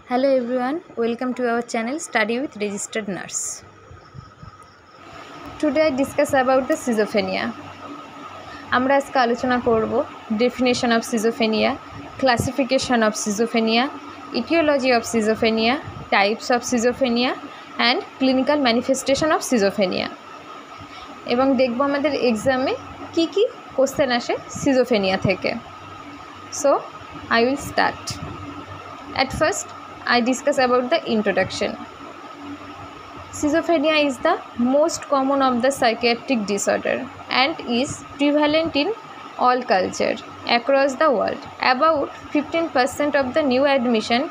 Hello everyone, welcome to our channel Study with Registered Nurse. Today I discuss about the schizophrenia. আমরা আজকে আলোচনা করব definition of schizophrenia, classification of schizophrenia, etiology of schizophrenia, types of schizophrenia and clinical manifestation of schizophrenia. এবং দেখব আমাদের এক্সামে কি কি কোশ্চেন আসে schizophrenia থেকে. So I will start. At first I discuss about the introduction. Schizophrenia is the most common of the psychiatric disorder and is prevalent in all culture across the world. About 15% of the new admission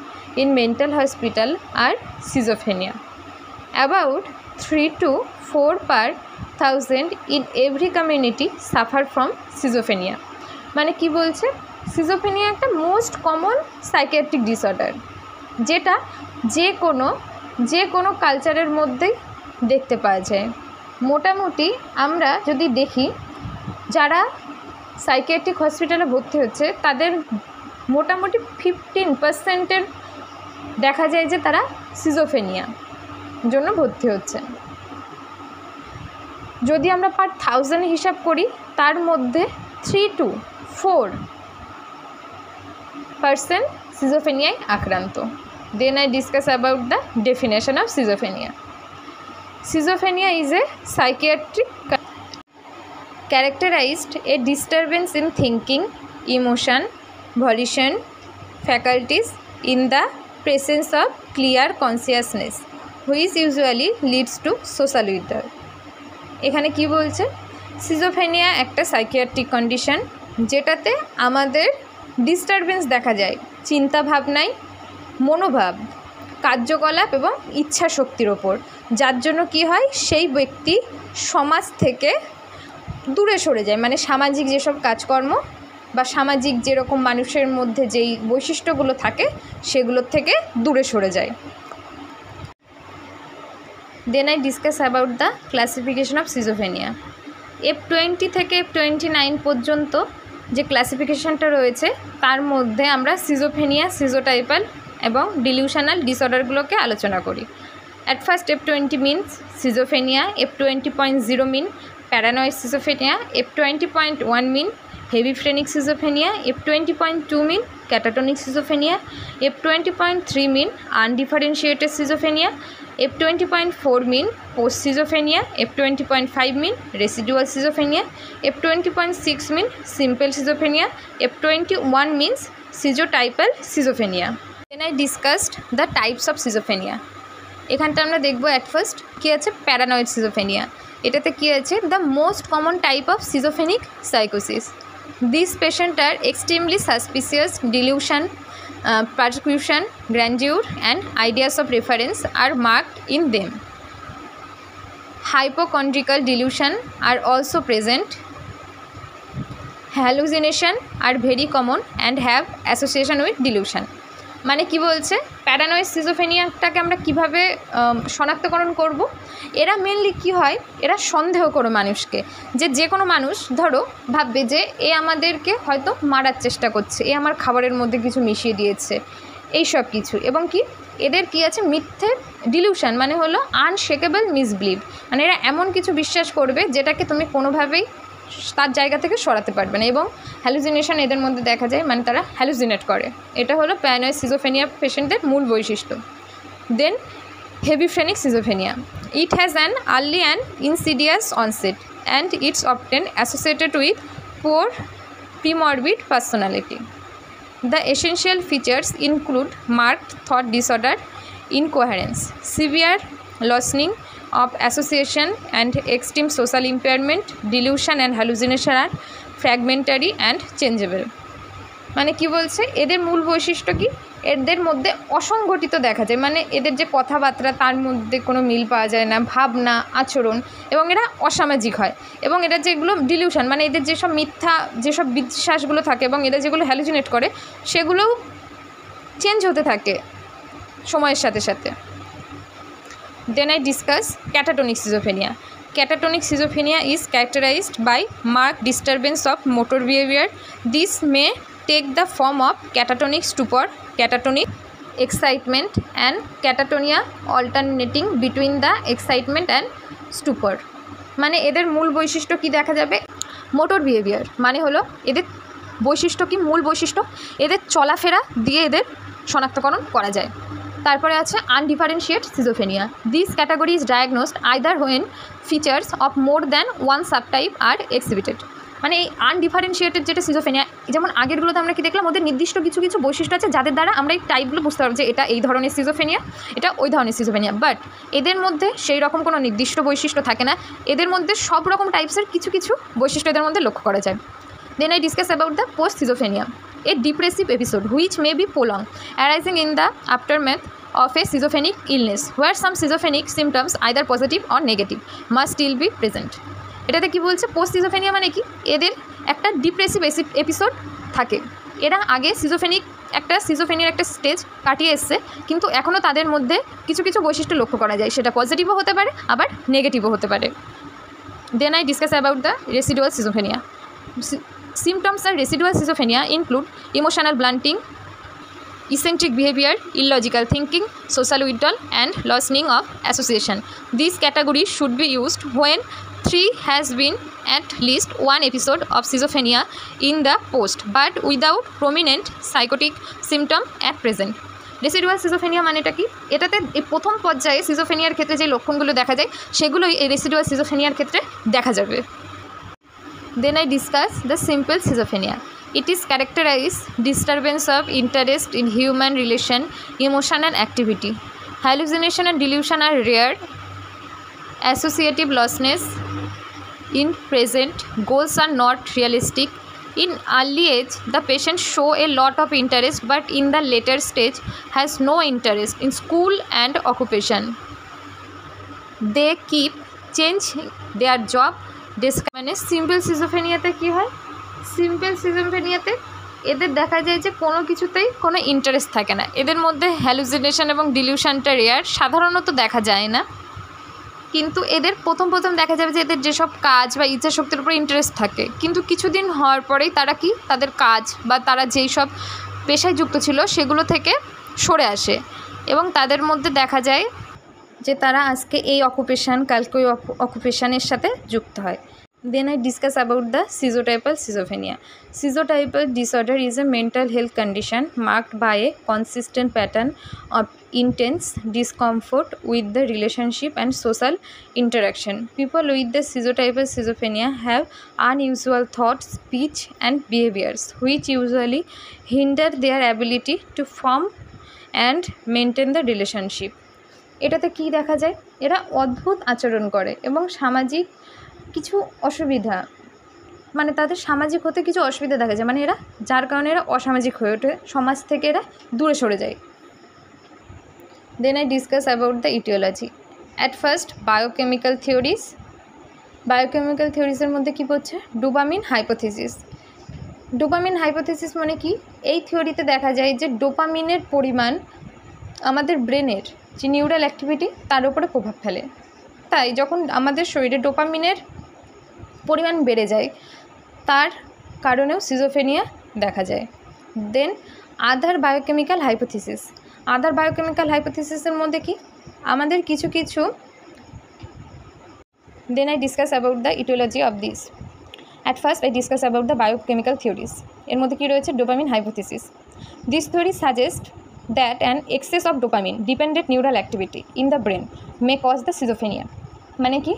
in mental hospital are schizophrenia. About 3 to 4 per thousand in every community suffer from schizophrenia. মানে কি বলছে, schizophrenia একটা most common psychiatric disorder, যেটা যে কোনো কালচারের মধ্যেই দেখতে পাওয়া যায়। মোটামুটি আমরা যদি দেখি যারা সাইকিয়াট্রিক হসপিটালে ভর্তি হচ্ছে তাদের মোটামুটি 15% দেখা যায় যে তারা সিজোফ্রেনিয়া জন্য ভর্তি হচ্ছে। যদি আমরা পার 1000 হিসাব করি তার মধ্যে 3 to 4% সিজোফ্রেনিয়ায় আক্রান্ত। Then I discuss about the definition of schizophrenia. Schizophrenia is a psychiatric characterized a disturbance in thinking, emotion, volition, faculties in the presence of clear consciousness, which usually leads to social withdrawal. এখানে কি বলছে, schizophrenia একটা psychiatric condition যেটাতে আমাদের disturbance দেখা যায় চিন্তা ভাবনায়, মনোভাব, কার্যকলাপ এবং ইচ্ছা শক্তির ওপর, যার জন্য কি হয় সেই ব্যক্তি সমাজ থেকে দূরে সরে যায়। মানে সামাজিক যেসব কাজকর্ম বা সামাজিক যেরকম মানুষের মধ্যে যেই বৈশিষ্ট্যগুলো থাকে সেগুলোর থেকে দূরে সরে যায়। Then I discuss about the classification of schizophrenia. F20 থেকে F29 পর্যন্ত যে ক্লাসিফিকেশনটা রয়েছে তার মধ্যে আমরা সিজোফ্রেনিয়া, সিজোটাইপাল এবং ডিলিউশনাল ডিসঅর্ডারগুলোকে আলোচনা করি। At first F20 means schizophrenia, F20.0 mean paranoid schizophrenia, F20.1 mean hebephrenic schizophrenia, F20.2 mean catatonic schizophrenia, F20.3 mean undifferentiated schizophrenia, F20.4 mean post schizophrenia, F20.5 mean residual schizophrenia, F20.6 mean simple schizophrenia, F21 means schizotypal schizophrenia. Then I discussed the types of schizophrenia. এখানটা আমরা দেখবো at first কী আছে paranoid schizophrenia. এটাতে কী আছে the most common type of schizophrenic সাইকোসিস। This patient are extremely suspicious, delusion, persecution, grandeur and ideas of reference are marked in them. Hypochondriacal delusion are also present. Hallucination are very common and have association with delusion. মানে কি বলছে, paranoid সিজোফ্রেনিয়াটাকে আমরা কিভাবে শনাক্তকরণ করব? এরা mainly কি হয়, এরা সন্দেহ করে মানুষকে, যে কোনো মানুষ ধরো ভাববে যে এ আমাদেরকে হয়তো মারার চেষ্টা করছে, এ আমার খাবারের মধ্যে কিছু মিশিয়ে দিয়েছে, এই সব কিছু। এবং কি এদের কি আছে মিথ্যে ডিলিউশন, মানে হলো আনশেকেবল মিসবিলিভ, মানে এরা এমন কিছু বিশ্বাস করবে যেটাকে তুমি কোনোভাবেই তার জায়গা থেকে সরাতে পারবে না। এবং হ্যালুসিনেশন এদের মধ্যে দেখা যায়, মানে তারা হ্যালুসিনেট করে। এটা হলো প্যারানয়েড সিজোফ্রেনিয়া পেশেন্টদের মূল বৈশিষ্ট্য। Then hebephrenic schizophrenia, it has an early and insidious onset and it's often associated with poor premorbid personality. The essential features include marked thought disorder, incoherence, severe loosening of association and extreme social impairment, delusion and hallucination are fragmentary and changeable. মানে কি বলছে, এদের মূল বৈশিষ্ট্য কি, এদের মধ্যে অসংগঠিত দেখা যায়, মানে এদের যে কথাবার্তা তার মধ্যে কোনো মিল পাওয়া যায় না, ভাবনা, আচরণ, এবং এরা অসামাজিক হয়। এবং এরা যেগুলো ডিলিউশন, মানে এদের যেসব মিথ্যা যেসব বিশ্বাসগুলো থাকে এবং এরা যেগুলো হ্যালুসিনেট করে সেগুলোও চেঞ্জ হতে থাকে সময়ের সাথে সাথে। Then I discuss catatonic schizophrenia. Catatonic schizophrenia is characterized by marked disturbance of motor behavior. This may take the form of catatonic stupor, catatonic excitement and catatonia alternating between the excitement and stupor। মানে এদের মূল বৈশিষ্ট্য কি দেখা যাবে? Motor behaviour মানে হলো এদের বৈশিষ্ট্য কি, মূল বৈশিষ্ট্য এদের চলাফেরা দিয়ে এদের শনাক্তকরণ করা যায়। তারপরে আছে undifferentiated schizophrenia. This category is diagnosed either when features of more than one subtype are exhibited. মানে এই আনডিফারেন্সিয়েটেড যেটা সিজোফেনিয়া, যেমন আগেরগুলোতে আমরা কি দেখলাম, ওদের নির্দিষ্ট কিছু কিছু বৈশিষ্ট্য আছে যাদের দ্বারা আমরা এই টাইপগুলো বুঝতে পারবো যে এটা এই ধরনের সিজোফেনিয়া, এটা ওই ধরনের সিজোফেনিয়া। বাট এদের মধ্যে সেই রকম কোনো নির্দিষ্ট বৈশিষ্ট্য থাকে না, এদের মধ্যে সব রকম টাইপসের কিছু কিছু বৈশিষ্ট্য এদের মধ্যে লক্ষ্য করা যায়। Then I discuss about the post-schizophrenia, a depressive episode which may be prolonged, arising in the aftermath of a schizophrenic illness, where some schizophrenic symptoms, either positive or negative, must still be present. এটাতে কি বলছে? Post schizophrenia মানে কি, এদের একটা depressive episode থাকে। এরা আগে সিজোফেনিয়ার একটা স্টেজ কাটিয়ে এসছে, কিন্তু এখনও তাদের মধ্যে কিছু কিছু বৈশিষ্ট্য লক্ষ্য করা যায়, সেটা পজিটিভও হতে পারে আবার নেগেটিভও হতে পারে। Then I discuss about the residual schizophrenia. Symptoms of residual schizophrenia include emotional blunting, eccentric behavior, illogical thinking, social withdrawal, and loosening of association. These categories should be used when there has been at least one episode of schizophrenia in the post, but without prominent psychotic symptom at present. Residual schizophrenia মানেটা কি? এটাতে এই প্রথম পর্যায়ে সিজোফেনিয়ার ক্ষেত্রে যে লক্ষণগুলো দেখা যায় সেগুলোই এই রেসিডুয়াল সিজোফেনিয়ার ক্ষেত্রে দেখা যাবে। Then I discuss the simple schizophrenia. It is characterized disturbance of interest in human relation, emotion and activity. Hallucination and delusion are rare. Associative lostness in present goals are not realistic. In early age, the patient show a lot of interest, but in the later stage has no interest in school and occupation. They keep changing their job. মানে simple সিজোফেনিয়াতে কী হয়? Simple সিজোফেনিয়াতে এদের দেখা যায় যে কোনো কিছুতেই কোনো interest থাকে না, এদের মধ্যে হ্যালুসিনেশন এবং ডিলিউশনটা রেয়ার, সাধারণত দেখা যায় না। কিন্তু এদের প্রথম দেখা যাবে যে এদের যেসব কাজ বা ইচ্ছা শক্তির উপর ইন্টারেস্ট থাকে, কিন্তু কিছুদিন হওয়ার পরেই তারা কি তাদের কাজ বা তারা যেই সব পেশায় যুক্ত ছিল সেগুলো থেকে সরে আসে এবং তাদের মধ্যে দেখা যায় যে তারা আজকে এই অকুপেশান কালকে ওই অকুপেশানের সাথে যুক্ত হয়। Then I discuss about the schizotypal schizophrenia. Schizotypal disorder is a mental health condition marked by a consistent pattern of intense discomfort with the relationship and social interaction. People with the schizotypal schizophrenia have unusual thoughts, speech and behaviors which usually hinder their ability to form and maintain the relationship. এটাতে কি দেখা যায়? এরা অদ্ভুত আচরণ করে এবং সামাজিক কিছু অসুবিধা, মানে তাদের সামাজিক হতে কিছু অসুবিধা দেখা যায়, মানে এরা যার কারণে এরা অসামাজিক হয়ে ওঠে, সমাজ থেকে এরা দূরে সরে যায়। Then I discuss about the etiology. At first, biochemical theories. Biochemical theories-এর মধ্যে কী পড়ছে? Dopamine hypothesis. ডোপামিন হাইপোথিসিস মানে কি? এই থিওরিতে দেখা যায় যে ডোপামিনের পরিমাণ আমাদের ব্রেনের যে নিউরাল অ্যাক্টিভিটি তার উপরে প্রভাব ফেলে। তাই যখন আমাদের শরীরে ডোপামিনের পরিমাণ বেড়ে যায় তার কারণেও সিজোফেনিয়া দেখা যায়। Then other biochemical hypothesis. Other biochemical হাইপোথিসিসের মধ্যে কি আমাদের কিছু কিছু then I discuss about the etiology of this. At first I discuss about the biochemical theories. এর মধ্যে কী রয়েছে? Dopamine hypothesis. This theory suggest that an excess of dopamine dependent neural activity in the brain may cause the schizophrenia। মানে কি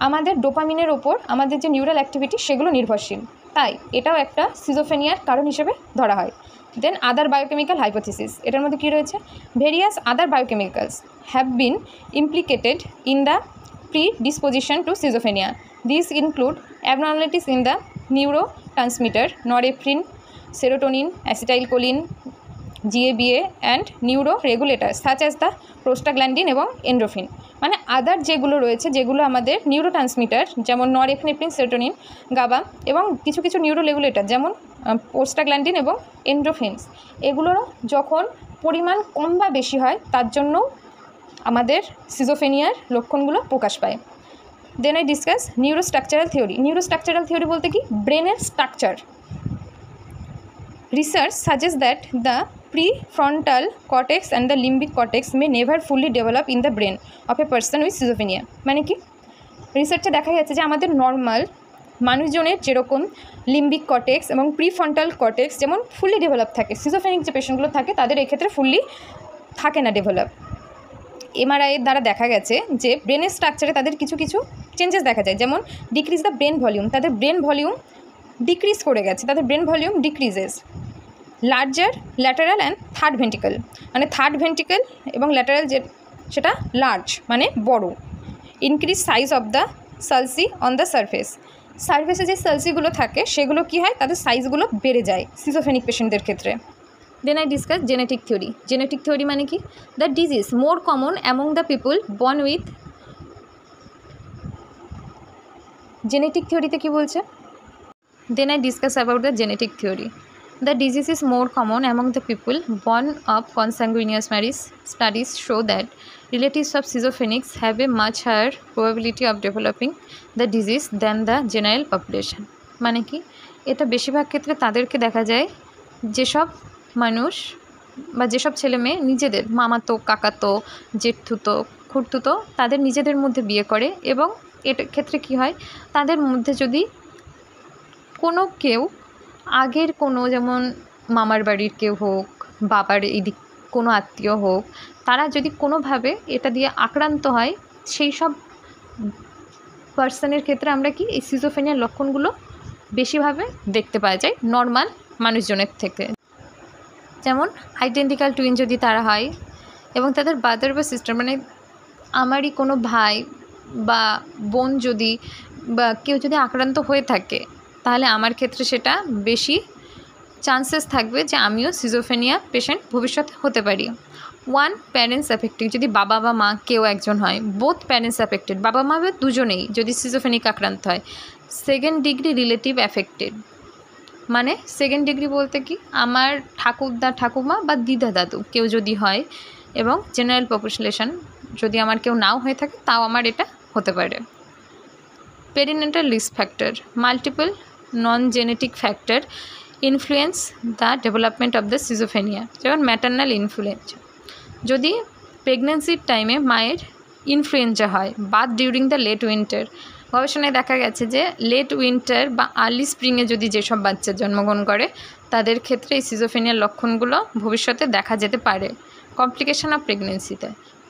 আমাদের ডোপামিনের ওপর আমাদের যে নিউরাল অ্যাক্টিভিটি সেগুলো নির্ভরশীল, তাই এটাও একটা সিজোফ্রেনিয়ার কারণ হিসেবে ধরা হয়। Then other biochemical hypothesis. এটার মধ্যে কী রয়েছে? Various other biochemicals have been implicated in the predisposition to schizophrenia. These include abnormalities in the neurotransmitter norepinephrine, serotonin, acetylcholine, GABA and neuroregulators such as the prostaglandin এবং endorphin. মানে আদার যেগুলো রয়েছে, যেগুলো আমাদের নিউরোট্রান্সমিটার যেমন নরএপিনেফ্রিন, সেরোটোনিন, গাবা এবং কিছু কিছু নিউরোরেগুলেটর যেমন প্রোস্টাগ্ল্যান্ডিন এবং এন্ডোরফিনস, এগুলোর যখন পরিমাণ কম বা বেশি হয় তার জন্য আমাদের সিজোফেনিয়ার লক্ষণগুলো প্রকাশ পায়। Then I discuss neurostructural theory. Neurostructural theory বলতে কি? ব্রেনের structure. Research suggests that the prefrontal cortex and the limbic cortex may never fully develop in the brain of a person with schizophrenia। মানে কি, রিসার্চে দেখা গেছে যে আমাদের নর্মাল মানুষজনের যেরকম লিম্বিক কর্টেক্স এবং প্রিফ্রন্টাল কর্টেক্স যেমন ফুললি ডেভেলপ থাকে, সিজোফ্রেনিক যে পেশেন্টগুলো থাকে তাদের এক্ষেত্রে ফুললি থাকে না ডেভেলপ। এমআরআইয়ের দ্বারা দেখা গেছে যে ব্রেনের স্ট্রাকচারে তাদের কিছু কিছু চেঞ্জেস দেখা যায়, যেমন ডিক্রিজ দ্য ব্রেন ভলিউম, তাদের ব্রেন ভলিউম ডিক্রিজ করে গেছে, তাদের brain volume decreases. Larger lateral and third ventricle, মানে থার্ড ভেন্টিকল এবং ল্যাটারাল যে সেটা লার্জ মানে বড়। Increase size of the sulci on the surface, সারফেসে যে সালসিগুলো থাকে সেগুলো কী হয়, তাদের সাইজগুলো বেড়ে যায় সিজোফ্রেনিক পেশেন্টদের ক্ষেত্রে। Then I discuss genetic theory. Genetic theory মানে কি, the disease more common among the people born with. Genetic থিওরিতে কী বলছে, then I discuss about the genetic theory. The disease is more common among the people born of consanguineous marriage. Studies show that relatives of schizophrenics have a much higher probability of developing the disease than the general population। মানে কি, এটা বেশিরভাগ ক্ষেত্রে তাদেরকে দেখা যায় যেসব মানুষ বা যেসব ছেলে মেয়ে নিজেদের মামাতো, কাকাতো, জেঠুতো, খুড়তুতো তাদের নিজেদের মধ্যে বিয়ে করে, এবং এটার ক্ষেত্রে কি হয়, তাদের মধ্যে যদি কোনো কেউ আগের কোনো, যেমন মামার বাড়ির কেউ হোক, বাবার এদিক কোনো আত্মীয় হোক, তারা যদি কোনোভাবে এটা দিয়ে আক্রান্ত হয়, সেই সব পার্সনের ক্ষেত্রে আমরা কি এই সিজোফ্রেনিয়ার লক্ষণগুলো বেশিভাবে দেখতে পাওয়া যায় নর্মাল মানুষজনের থেকে। যেমন আইডেন্টিক্যাল টুইন যদি তারা হয় এবং তাদের ব্রাদার বা সিস্টার, মানে আমারই কোনো ভাই বা বোন যদি বা কেউ যদি আক্রান্ত হয়ে থাকে, তাহলে আমার ক্ষেত্রে সেটা বেশি চান্সেস থাকবে যে আমিও সিজোফ্রেনিয়া পেশেন্ট ভবিষ্যতে হতে পারি। ওয়ান প্যারেন্টস অ্যাফেক্টেড, যদি বাবা বা মা কেউ একজন হয়, বোথ প্যারেন্টস অ্যাফেক্টেড, বাবা মা দুজনেই যদি সিজোফ্রেনিক আক্রান্ত হয়। সেকেন্ড ডিগ্রি রিলেটিভ অ্যাফেক্টেড, মানে সেকেন্ড ডিগ্রি বলতে কি, আমার ঠাকুরদা ঠাকুমা বা দিদা দাদু কেউ যদি হয়, এবং জেনারেল পপুলেশন যদি আমার কেউ নাও হয়ে থাকে তাও আমার এটা হতে পারে। Perinatal risk factor, multiple non genetic factor influence the development of the schizophrenia, যেমন ম্যাটার্নাল ইনফ্লুয়েঞ্জা, যদি প্রেগনেন্সির টাইমে মায়ের ইনফ্লুয়েঞ্জা হয় বা ডিউরিং দ্য লেট উইন্টার। গবেষণায় দেখা গেছে যে লেট উইন্টার বা আর্লি স্প্রিংয়ে যদি যেসব বাচ্চা জন্মগ্রহণ করে তাদের ক্ষেত্রে এই সিজোফ্রেনিয়ার লক্ষণগুলো ভবিষ্যতে দেখা যেতে পারে। কমপ্লিকেশন অফ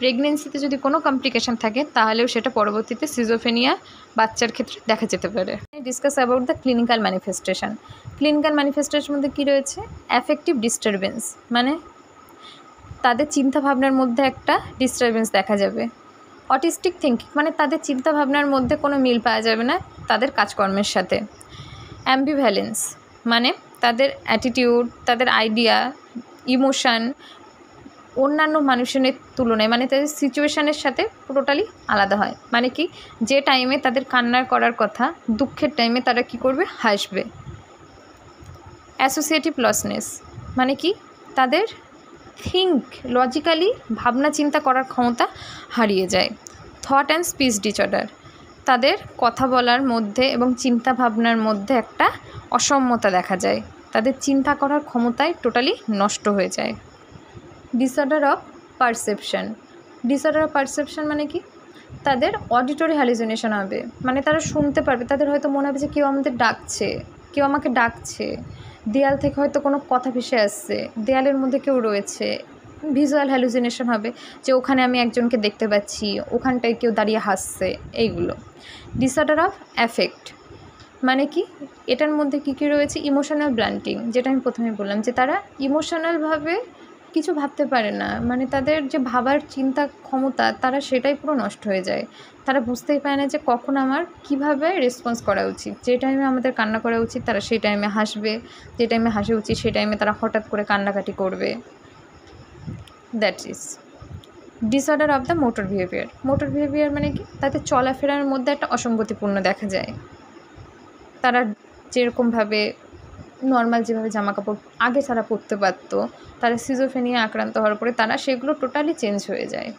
প্রেগনেন্সিতে যদি কোনো কমপ্লিকেশন থাকে তাহলেও সেটা পরবর্তীতে সিজোফ্রেনিয়া বাচ্চার ক্ষেত্রে দেখা যেতে পারে। Discuss about the clinical manifestation. Clinical ম্যানিফেস্টেশনের মধ্যে কী রয়েছে, অ্যাফেক্টিভ ডিস্টারবেন্স, মানে তাদের চিন্তাভাবনার মধ্যে একটা ডিস্টারবেন্স দেখা যাবে। অটিস্টিক থিঙ্কিং, মানে তাদের চিন্তাভাবনার মধ্যে কোনো মিল পাওয়া যাবে না তাদের কাজকর্মের সাথে। অ্যাম্বিভ্যালেন্স, মানে তাদের অ্যাটিটিউড, তাদের আইডিয়া, ইমোশান অন্যান্য মানুষের তুলনায়, মানে তাদের সিচুয়েশানের সাথে টোটালি আলাদা হয়। মানে কি, যে টাইমে তাদের কান্নার করার কথা, দুঃখের টাইমে তারা কি করবে, হাসবে। অ্যাসোসিয়েটিভ লসনেস, মানে কি, তাদের লজিক্যালি ভাবনা চিন্তা করার ক্ষমতা হারিয়ে যায়। থট অ্যান্ড স্পিচ ডিসঅর্ডার, তাদের কথা বলার মধ্যে এবং চিন্তা ভাবনার মধ্যে একটা অসম্যতা দেখা যায়, তাদের চিন্তা করার ক্ষমতায় টোটালি নষ্ট হয়ে যায়। ডিসঅর্ডার অফ পারসেপশন, মানে কি, তাদের অডিটরি হ্যালুসিনেশন হবে, মানে তারা শুনতে পারবে, তাদের হয়তো মনে হবে যে কেউ আমাদের ডাকছে, কেউ আমাকে ডাকছে, দেয়াল থেকে হয়তো কোনো কথা ভেসে আসছে, দেয়ালের মধ্যে কেউ রয়েছে। ভিজুয়াল হ্যালুসিনেশন হবে যে ওখানে আমি একজনকে দেখতে পাচ্ছি, ওখানটায় কেউ দাঁড়িয়ে হাসছে, এইগুলো। ডিসঅর্ডার অফ অ্যাফেক্ট, মানে কি, এটার মধ্যে কী কী রয়েছে, ইমোশনাল ব্লান্টিং, যেটা আমি প্রথমে বললাম যে তারা ইমোশনালভাবে কিছু ভাবতে পারে না, মানে তাদের যে ভাবার চিন্তা ক্ষমতা তারা সেটাই পুরো নষ্ট হয়ে যায়। তারা বুঝতেই পারে না যে কখন আমার কিভাবে রেসপন্স করা উচিত। যে টাইমে আমাদের কান্না করা উচিত তারা সেই টাইমে হাসবে, যে টাইমে হাসা উচিত সেই টাইমে তারা হঠাৎ করে কান্নাকাটি করবে। That is disorder of the motor behaviour, মানে কি, তাদের চলাফেরার মধ্যে একটা অসঙ্গতিপূর্ণ দেখা যায়। তারা যেরকমভাবে নর্মাল যেভাবে জামাকাপড় আগে তারা পরতে পারতো, তারা সিজোফ্রেনিয়া আক্রান্ত হওয়ার পরে তারা সেগুলো টোটালি চেঞ্জ হয়ে যায়।